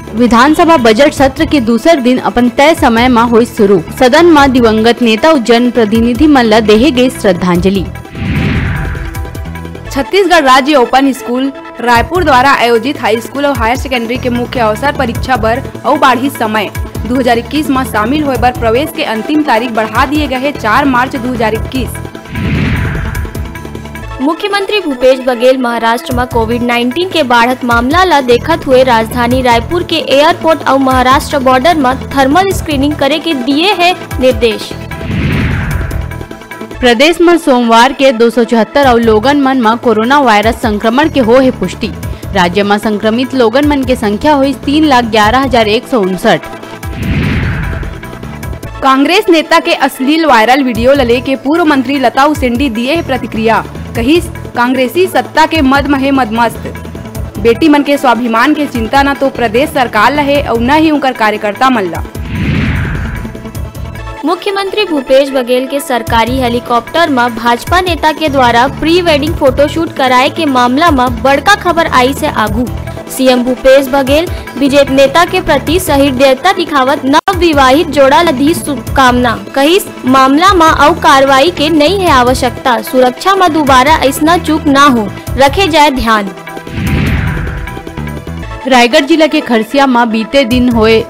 विधानसभा budget सत्र के दूसर दिन अपन तय समय में हुई शुरू। सदन में दिवंगत नेता और जन प्रतिनिधि मन ला देहे गई श्रद्धांजलि। छत्तीसगढ़ राज्य ओपन स्कूल रायपुर द्वारा आयोजित हाई स्कूल और हायर सेकेंडरी के मुख्य अवसर परीक्षा बर और बाढ़ी समय 2021 में शामिल होए बर प्रवेश के अंतिम तारीख बढ़ा दिए गए 4 मार्च 2021। मुख्यमंत्री भूपेश बघेल महाराष्ट्र में कोविड-19 के बढ़त मामला ला देखत हुए राजधानी रायपुर के एयरपोर्ट और महाराष्ट्र बॉर्डर में थर्मल स्क्रीनिंग करे के दिए है निर्देश। प्रदेश में सोमवार के 274 और लोगन मन में कोरोना वायरस संक्रमण के हो है पुष्टि। राज्य में संक्रमित लोगन मन के संख्या हुई 3,11,159। कांग्रेस नेता के अश्लील वायरल वीडियो लले के पूर्व मंत्री लता उसेंडी दिए है प्रतिक्रिया। कही कांग्रेसी सत्ता के मद में है मदमस्त। बेटी मन के स्वाभिमान के चिंता न तो प्रदेश सरकार लहे और न ही उनकर कार्यकर्ता मन ला। मुख्यमंत्री भूपेश बघेल के सरकारी हेलीकॉप्टर में भाजपा नेता के द्वारा प्री वेडिंग फोटोशूट कराए के मामला में बड़का खबर आई से आगू। सीएम भूपेश बघेल बीजेपी नेता के प्रति सहृदयता दिखावत नव विवाहित जोड़ा लधी शुभकामना। कही मामला में और कार्रवाई के नहीं है आवश्यकता। सुरक्षा में दोबारा ऐसा चूक ना हो, रखे जाए ध्यान। रायगढ़ जिला के खरसिया में बीते दिन हुए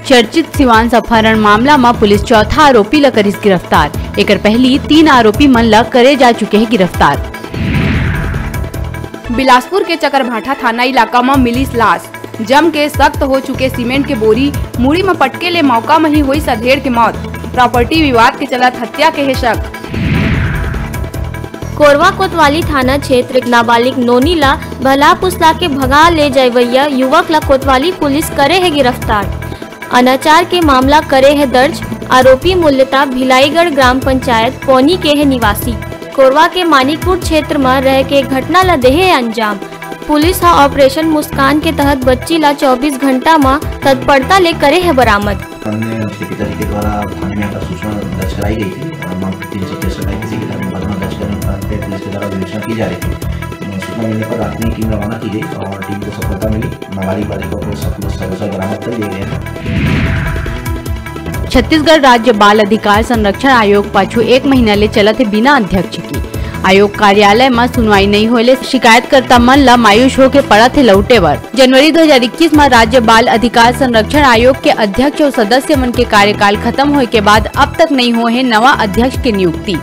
चर्चित शिवांश अपहरण मामला में पुलिस चौथा आरोपी ला करिस गिरफ्तार। एकर पहली 3 आरोपी मन ला करे जा चुके हैं गिरफ्तार। बिलासपुर के चकरभाठा थाना इलाका में मिली लाश। जम के सख्त हो चुके सीमेंट के बोरी मुड़ी में पटके ले मौका में ही हुई सधेड़ की मौत। प्रॉपर्टी विवाद के चलत हत्या के है शक। कोरवा कोतवाली थाना क्षेत्र नाबालिग नोनी ला भला पुसला के भगा ले जावैया युवक ला कोतवाली पुलिस करे है गिरफ्तार। अनाचार के मामला करे है दर्ज। आरोपी मूल्यता भिलाईगढ़ ग्राम पंचायत पौनी के है निवासी। कोरवा के मानिकपुर क्षेत्र में रह के घटना ला देहे अंजाम। पुलिस हा ऑपरेशन मुस्कान के तहत बच्ची ला 24 घंटा में तत्परता ले करे है बरामद। हमने उसके पिताजी के द्वारा थाने में आकर सूचना दर्ज कराई गई थी और मामले 363 किसी के मुकदमा दर्ज करने पर पुलिस के द्वारा विवेचना की जा रही थी। सूचना मिलने पर रात में टीम रवाना की गई और टीम को सफलता मिली। नाबालिग बालिका को सब बरामद कर लिए गए। छत्तीसगढ़ राज्य बाल अधिकार संरक्षण आयोग पाछू 1 महीना ले चलत है बिना अध्यक्ष की। आयोग कार्यालय में सुनवाई नहीं होले शिकायतकर्ता मन ला मायूस होके पड़त है लौटे बर। जनवरी 2021 में राज्य बाल अधिकार संरक्षण आयोग के अध्यक्ष और सदस्य मन के कार्यकाल खत्म होए के बाद अब तक नहीं हुए है नवा अध्यक्ष की नियुक्ति।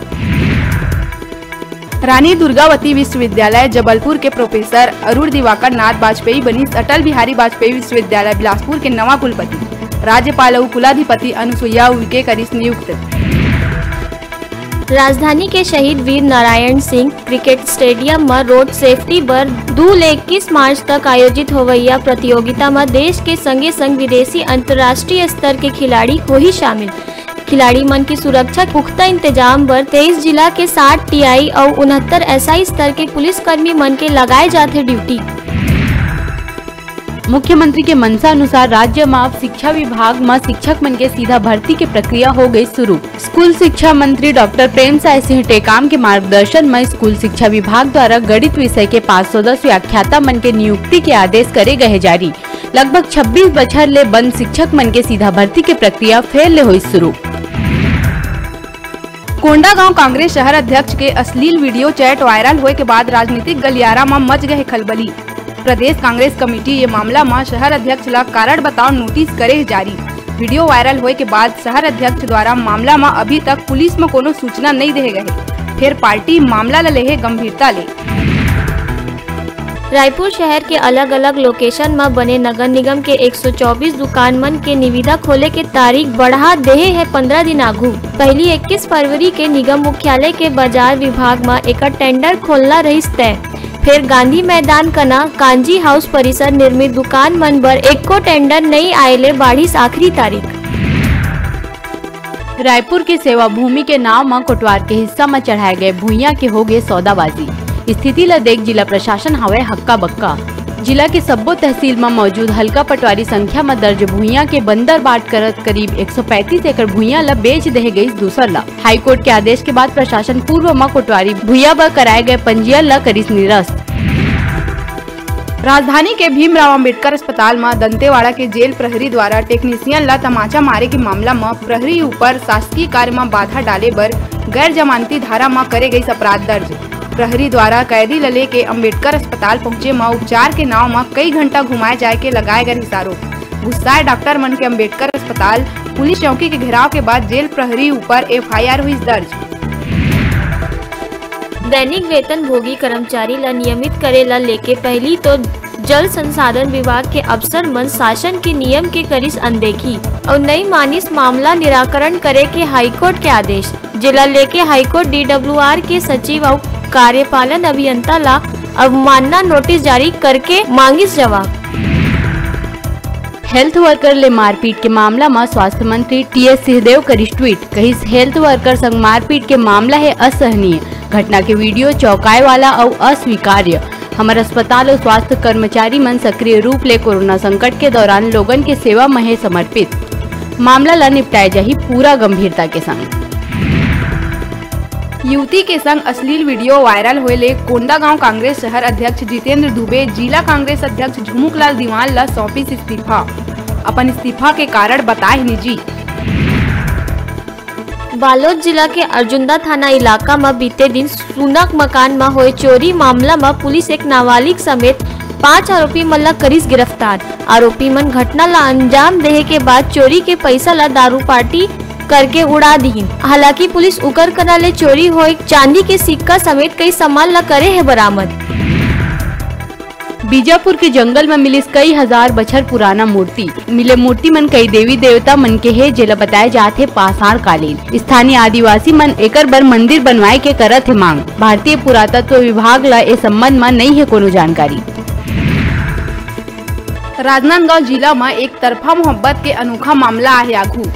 रानी दुर्गावती विश्वविद्यालय जबलपुर के प्रोफेसर अरुण दिवाकर नाथ वाजपेयी बनीस अटल बिहारी वाजपेयी विश्वविद्यालय बिलासपुर के नवा कुलपति। राज्यपाल और कुलाधिपति अनुसुईया उइके करिस नियुक्त। राजधानी के शहीद वीर नारायण सिंह क्रिकेट स्टेडियम में रोड सेफ्टी पर 2 ले 21 मार्च तक आयोजित होवैया प्रतियोगिता में देश के संगे संग विदेशी अंतर्राष्ट्रीय स्तर के खिलाड़ी हो ही शामिल। खिलाड़ी मन की सुरक्षा पुख्ता इंतजाम पर 23 जिला के 60 टीआई और 69 एसआई स्तर के पुलिस कर्मी मन के लगाए जाते ड्यूटी। मुख्यमंत्री के मनसा अनुसार राज्य में अब शिक्षा विभाग में शिक्षक मन के सीधा भर्ती की प्रक्रिया हो गई शुरू। स्कूल शिक्षा मंत्री डॉक्टर प्रेमसाय सिंह टेकाम के मार्गदर्शन में स्कूल शिक्षा विभाग द्वारा गणित विषय के 510 व्याख्याता मन के नियुक्ति के आदेश करे गए जारी। लगभग 26 बछर ले बंद शिक्षक मन के सीधा भर्ती की प्रक्रिया फिर ले हुई शुरू। कोंडागांव कांग्रेस शहर अध्यक्ष के अश्लील वीडियो चैट वायरल होए के बाद राजनीतिक गलियारा में मच गए खलबली। प्रदेश कांग्रेस कमेटी ये मामला में शहर अध्यक्ष ला कारण बताओ नोटिस करे जारी। वीडियो वायरल होए के बाद शहर अध्यक्ष द्वारा मामला में अभी तक पुलिस में कोनो सूचना नहीं दे गए। फिर पार्टी मामला ला लेहे गंभीरता ले। रायपुर शहर के अलग अलग लोकेशन में बने नगर निगम के 124 दुकान मन के निविदा खोले के तारीख बढ़ा देहे है 15 दिन आगू। पहली 21 फरवरी के निगम मुख्यालय के बाजार विभाग में एक टेंडर खोलना रही तय। फिर गांधी मैदान कना कांजी हाउस परिसर निर्मित दुकान मन पर एको टेंडर नहीं आये बाढ़ी आखिरी तारीख। रायपुर के सेवा भूमि के नाव में कोटवार के हिस्सा में चढ़ाए गए भूइयां के हो गए सौदाबाजी। स्थिति ला देख जिला प्रशासन हवे हक्का बक्का। जिला के सब्बो तहसील में मौजूद हल्का पटवारी संख्या में दर्ज भूइयां के बंदर बाट करत करीब 135 एकड़ भूइयां ला बेच दे गई दूसर ला। हाईकोर्ट के आदेश के बाद प्रशासन पूर्व में कोटवारी भूइयां पर कराए गए पंजीयन ला करीस निरस्त। राजधानी के भीमराव अंबेडकर अस्पताल में दंतेवाड़ा के जेल प्रहरी द्वारा टेक्नीशियन ला तमाचा मारे के मामला में प्रहरी ऊपर शासकीय कार्य में बाधा डाले पर गैर जमानती धारा में करे गई अपराध दर्ज। प्रहरी द्वारा कैदी लले के अंबेडकर अस्पताल पहुँचे में उपचार के नाव में कई घंटा घुमाए जाए के लगाए गए हिसारों। गुस्साए डॉक्टर मन के अंबेडकर अस्पताल पुलिस चौकी के घेराव के बाद जेल प्रहरी ऊपर FIR हुई दर्ज। दैनिक वेतन भोगी कर्मचारी ला नियमित करे ला लेके पहली तो जल संसाधन विभाग के अफसर मन शासन के नियम के करिस अनदेखी और नई मानिस मामला निराकरण करे के हाईकोर्ट के आदेश। जिला लेके हाईकोर्ट DWR के सचिव और कार्यपालन अभियंता ला अवमानना नोटिस जारी करके मांगिस जवाब। हेल्थ वर्कर ले मारपीट के मामला में स्वास्थ्य मंत्री TS सिंहदेव करिस ट्वीट, कही हेल्थ वर्कर संग मारपीट के मामला है असहनीय। घटना के वीडियो चौंकाए वाला और अस्वीकार्य। हमारे अस्पताल और स्वास्थ्य कर्मचारी मन सक्रिय रूप ले कोरोना संकट के दौरान लोगन के सेवा में है समर्पित। मामला ला निपटाए जाही पूरा गंभीरता के संग। युवती के संग अश्लील वीडियो वायरल होए ले कोंडागांव कांग्रेस शहर अध्यक्ष जितेंद्र दुबे जिला कांग्रेस अध्यक्ष झुमुकलाल दीवान ला सौंपिस इस्तीफा। अपन इस्तीफा के कारण बताए निजी। बालोद जिला के अर्जुंदा थाना इलाका में बीते दिन सुनक मकान में हुए चोरी मामला में पुलिस एक नाबालिग समेत 5 आरोपी मन ला करिस गिरफ्तार। आरोपी मन घटना ला अंजाम देहे के बाद चोरी के पैसा ला दारू पार्टी करके उड़ा दी। हालांकि पुलिस उकर करा ले चोरी हुए चांदी के सिक्का समेत कई सामान ला करे है बरामद। बीजापुर के जंगल में मिली कई हजार बछर पुराना मूर्ति। मिले मूर्ति मन कई देवी देवता मन के है जेला बताए जाते पाषाण कालीन। स्थानीय आदिवासी मन एकर बर मंदिर बनवाए के करत है मांग। भारतीय पुरातत्व विभाग ला इस संबंध में नहीं है कोनो जानकारी। राजनांदगांव जिला में एक तरफा मोहब्बत के अनोखा मामला आहे आघू।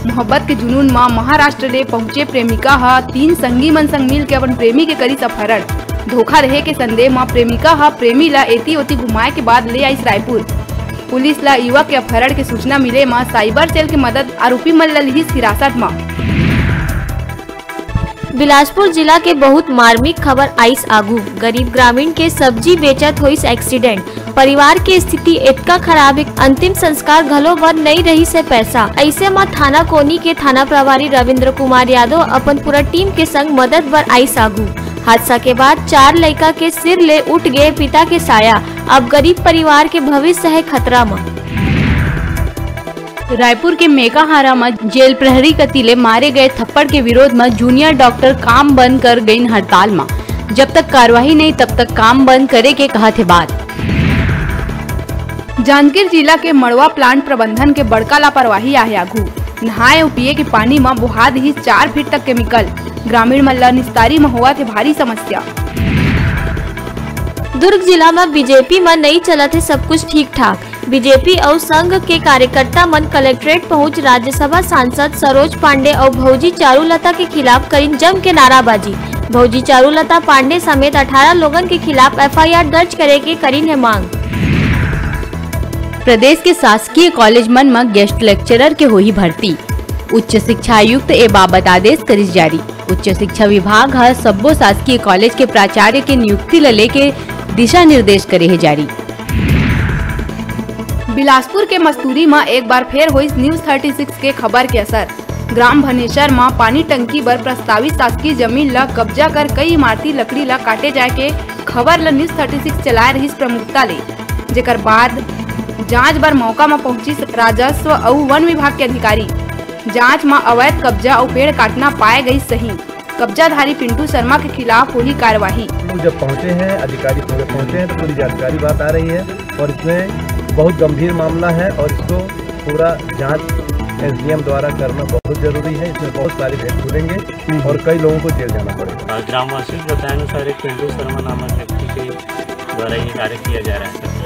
मोहब्बत के जुनून में महाराष्ट्र ले पहुंचे प्रेमिका हा 3 संगी मन संग मिल के अपन प्रेमी के करी अपहरण। धोखा रहे के संदेह में प्रेमिका हा प्रेमी ला एती ओती घुमाए के बाद ले आई रायपुर। पुलिस ला युवक के अपहरण के सूचना मिले में साइबर सेल की मदद आरोपी मन ला लिहिस हिरासत में। बिलासपुर जिला के बहुत मार्मिक खबर आइस आगू। गरीब ग्रामीण के सब्जी बेचत होइस एक्सीडेंट। परिवार की स्थिति इतना खराब है, अंतिम संस्कार घलो बर नहीं रही से पैसा। ऐसे में थाना कोनी के थाना प्रभारी रविंद्र कुमार यादव अपन पूरा टीम के संग मदद बर आइस आगू। हादसा के बाद 4 लड़का के सिर ले उठ गए पिता के साया। अब गरीब परिवार के भविष्य है खतरा में। रायपुर के मेकाहारा में जेल प्रहरी कतीले मारे गए थप्पड़ के विरोध में जूनियर डॉक्टर काम बंद कर गई हड़ताल में। जब तक कार्रवाई नहीं तब तक काम बंद करे के कहा थे बात। जांजगीर जिला के मड़वा प्लांट प्रबंधन के बड़का लापरवाही आहे आघू। नहाए और पिए के पानी में बुहा दी 4 फीट तक केमिकल। ग्रामीण मन ला निस्तारी में हुआ थे भारी समस्या। दुर्ग जिला में बीजेपी में नहीं चला थे सब कुछ ठीक ठाक। बीजेपी और संघ के कार्यकर्ता मन कलेक्ट्रेट पहुंच राज्यसभा सांसद सरोज पांडे और भौजी चारुलता के खिलाफ करीन जम के नाराबाजी। भौजी चारुलता पांडे समेत 18 लोगन के खिलाफ FIR दर्ज करे के करीन है मांग। प्रदेश के शासकीय कॉलेज मन में गेस्ट लेक्चरर के होही भर्ती। उच्च शिक्षा आयुक्त ए बाबत आदेश करिस जारी। उच्च शिक्षा विभाग हर सब्बो शासकीय कॉलेज के प्राचार्य के नियुक्ति ला लेके दिशा निर्देश करे है जारी। बिलासपुर के मस्तूरी में एक बार फिर हुई न्यूज 36 के खबर के असर। ग्राम भनेसर में पानी टंकी पर प्रस्तावित शासकीय जमीन ला कब्जा कर कई इमारती लकड़ी ला काटे जाए के खबर ला न्यूज 36 चलाए रही प्रमुखता ले। जेकर बाद जांच बर मौका में पहुंची राजस्व और वन विभाग के अधिकारी। जांच में अवैध कब्जा और पेड़ काटना पाए गई सही। कब्जाधारी पिंटू शर्मा के खिलाफ हुई कार्यवाही। जब पहुंचे हैं अधिकारी पूरे पहुंचे हैं तो पूरी जानकारी बात आ रही है और इसमें बहुत गंभीर मामला है और इसको पूरा जांच SDM द्वारा करना बहुत जरूरी है। इसमें बहुत सारे भेद खुलेंगे और कई लोगों को जेल जाना पड़ेगा। ग्रामवासी के बताए अनुसार एक पिंटू शर्मा नामक व्यक्ति के द्वारा ये कार्य किया जा रहा है।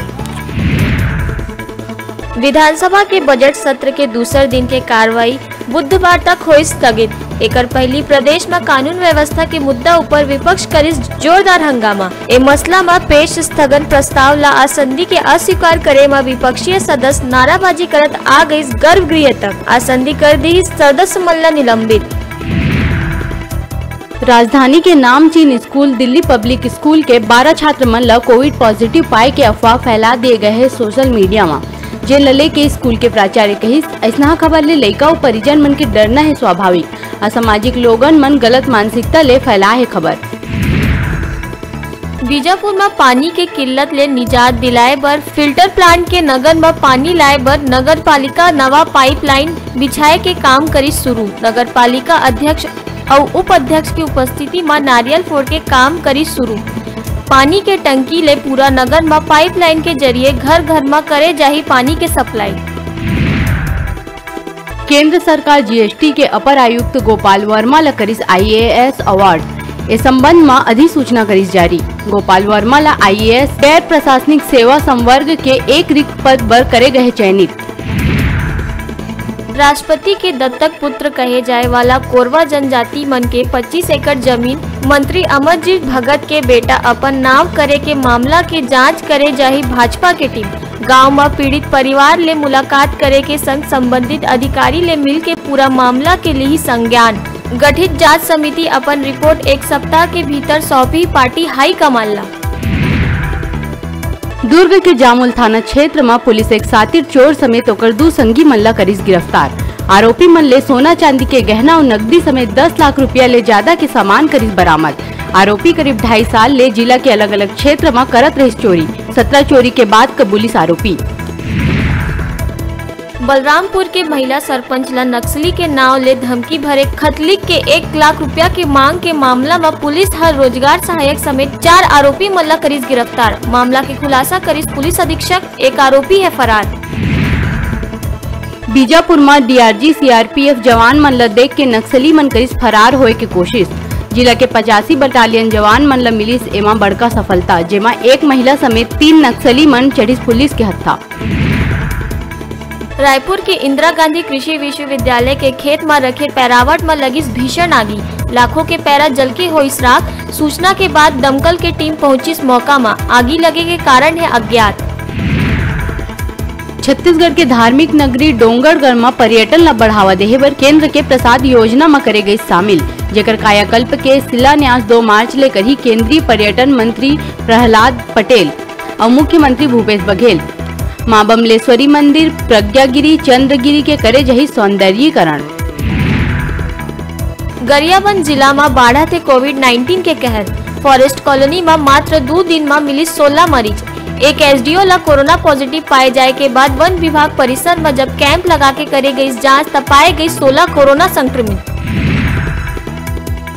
विधानसभा के बजट सत्र के दूसरे दिन के कार्रवाई बुधवार तक हुई स्थगित। एकर पहली प्रदेश में कानून व्यवस्था के मुद्दा ऊपर विपक्ष करिस जोरदार हंगामा। ए मसला में पेश स्थगन प्रस्ताव ला आसंदी के अस्वीकार करे में विपक्षीय सदस्य नाराबाजी करत आ गई गर्भगृह तक। आसंदी कर दी सदस्य मन ला निलंबित। राजधानी के नामचीन स्कूल दिल्ली पब्लिक स्कूल के 12 छात्र मन ला कोविड पॉजिटिव पाए के अफवाह फैला दिए गए है सोशल मीडिया में। जे लले के स्कूल के प्राचार्य कहिस ऐसा खबर ले लइका और परिजन मन के डरना है स्वाभाविक। असामाजिक लोगन मन गलत मानसिकता ले फैला है खबर। बीजापुर में पानी के किल्लत ले निजात दिलाए बर फिल्टर प्लांट के नगर में पानी लाए बर नगर पालिका नवा पाइपलाइन बिछाए के काम करी शुरू। नगर पालिका अध्यक्ष और उप अध्यक्ष की उपस्थिति में नारियल फोड़ के काम करी शुरू। पानी के टंकी ले पूरा नगर में पाइपलाइन के जरिए घर घर में करे जाही पानी के सप्लाई। केंद्र सरकार जीएसटी के अपर आयुक्त गोपाल वर्मा ला करिस IAS अवार्ड। इस संबंध में अधिसूचना करिस जारी। गोपाल वर्मा ला IAS गैर प्रशासनिक सेवा संवर्ग के एक रिक्त पद पर करे गए चयनित। राष्ट्रपति के दत्तक पुत्र कहे जाए वाला कोरवा जनजाति मन के 25 एकड़ जमीन मंत्री अमरजीत भगत के बेटा अपन नाम करे के मामला के जांच करे जाही भाजपा के टीम। गांव में पीड़ित परिवार ले मुलाकात करे के संग संबंधित अधिकारी ले मिल के पूरा मामला के लिए संज्ञान। गठित जांच समिति अपन रिपोर्ट एक सप्ताह के भीतर सौंपी पार्टी हाई कमान ला। दुर्ग के जामुल थाना क्षेत्र में पुलिस एक सातिर चोर समेत ओकर 2 संगी मन ला करिस गिरफ्तार। आरोपी मन ले सोना चांदी के गहना और नकदी समेत 10 लाख रुपया ले ज्यादा के सामान करिस बरामद। आरोपी करीब 2.5 साल ले जिला के अलग अलग क्षेत्र में करत रहिस चोरी। 17 चोरी के बाद कबूलिस आरोपी। बलरामपुर के महिला सरपंच ला नक्सली के नाव ले धमकी भरे खत लिख के 1 लाख रुपया के मांग के मामला में पुलिस हर रोजगार सहायक समेत 4 आरोपी मन ला करिस गिरफ्तार। मामला के खुलासा करिस पुलिस अधीक्षक। एक आरोपी है फरार। बीजापुर में DRG CRPF जवान मन ला देख के नक्सली मन करिस फरार होए के कोशिश। जिला के 85 बटालियन जवान मन ला मिलिस एमा बड़का सफलता, जेमा एक महिला समेत 3 नक्सली मन चढ़िस पुलिस के हत्था। रायपुर के इंदिरा गांधी कृषि विश्वविद्यालय के खेत में रखे पैरावट में लगिस भीषण आगी। लाखों के पैरा जल के होइस राख। सूचना के बाद दमकल के टीम पहुंचिस मौका में। आगी लगे के कारण है अज्ञात। छत्तीसगढ़ के धार्मिक नगरी डोंगरगढ़ में पर्यटन ला बढ़ावा देहे बर केंद्र के प्रसाद योजना में करे गई शामिल, जेकर कायाकल्प के शिलान्यास 2 मार्च ले करी केंद्रीय पर्यटन मंत्री प्रहलाद पटेल और मुख्यमंत्री भूपेश बघेल। मां बमलेश्वरी मंदिर, प्रज्ञागिरी, चंद्रगिरी के करे जही सौंदर्यीकरण। गरियाबंद जिला में बाढ़ थे कोविड-19 के कहर। फॉरेस्ट कॉलोनी में मात्र 2 दिन में मिली 16 मरीज। एक SDO ला कोरोना पॉजिटिव पाए जाए के बाद वन विभाग परिसर में जब कैंप लगा के करे गई जांच तब पाए गई 16 कोरोना संक्रमित।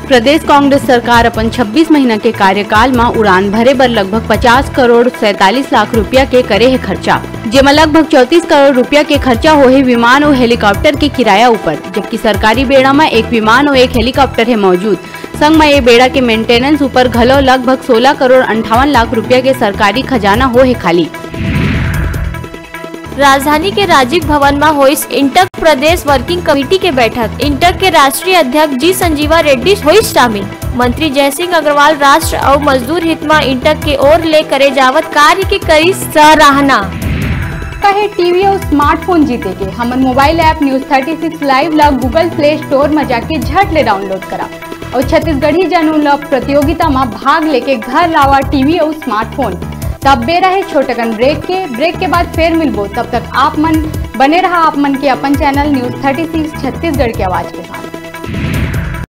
प्रदेश कांग्रेस सरकार अपन 26 महीना के कार्यकाल में उड़ान भरे बर लगभग 50 करोड़ 47 लाख रुपया के करे है खर्चा, जेमा लगभग 34 करोड़ रुपया के खर्चा हो है विमान और हेलीकॉप्टर के किराया ऊपर, जबकि सरकारी बेड़ा में एक विमान और एक हेलीकॉप्टर है मौजूद। संग में ये बेड़ा के मेंटेनेंस ऊपर घलो लगभग 16 करोड़ 58 लाख रुपया के सरकारी खजाना हो है खाली। राजधानी के राजीव भवन में होइस इंटक प्रदेश वर्किंग कमेटी के बैठक। इंटक के राष्ट्रीय अध्यक्ष जी संजीवा रेड्डी होइस शामिल। मंत्री जयसिंह अग्रवाल राष्ट्र और मजदूर हित में इंटक के ओर ले करे जावत कार्य के करी सराहना। कहे टीवी और स्मार्टफोन जीते के हमन मोबाइल ऐप न्यूज 36 लाइव ला गूगल प्ले स्टोर में जाके झट ले डाउनलोड करा और छत्तीसगढ़ी जनू ला प्रतियोगिता में भाग लेके घर लावा टीवी और स्मार्टफोन। तब बेरा है छोटकन ब्रेक के बाद फिर मिलबो। तब तक आप मन बने रहा आप मन के अपन चैनल न्यूज 36 छत्तीसगढ़ की आवाज के साथ।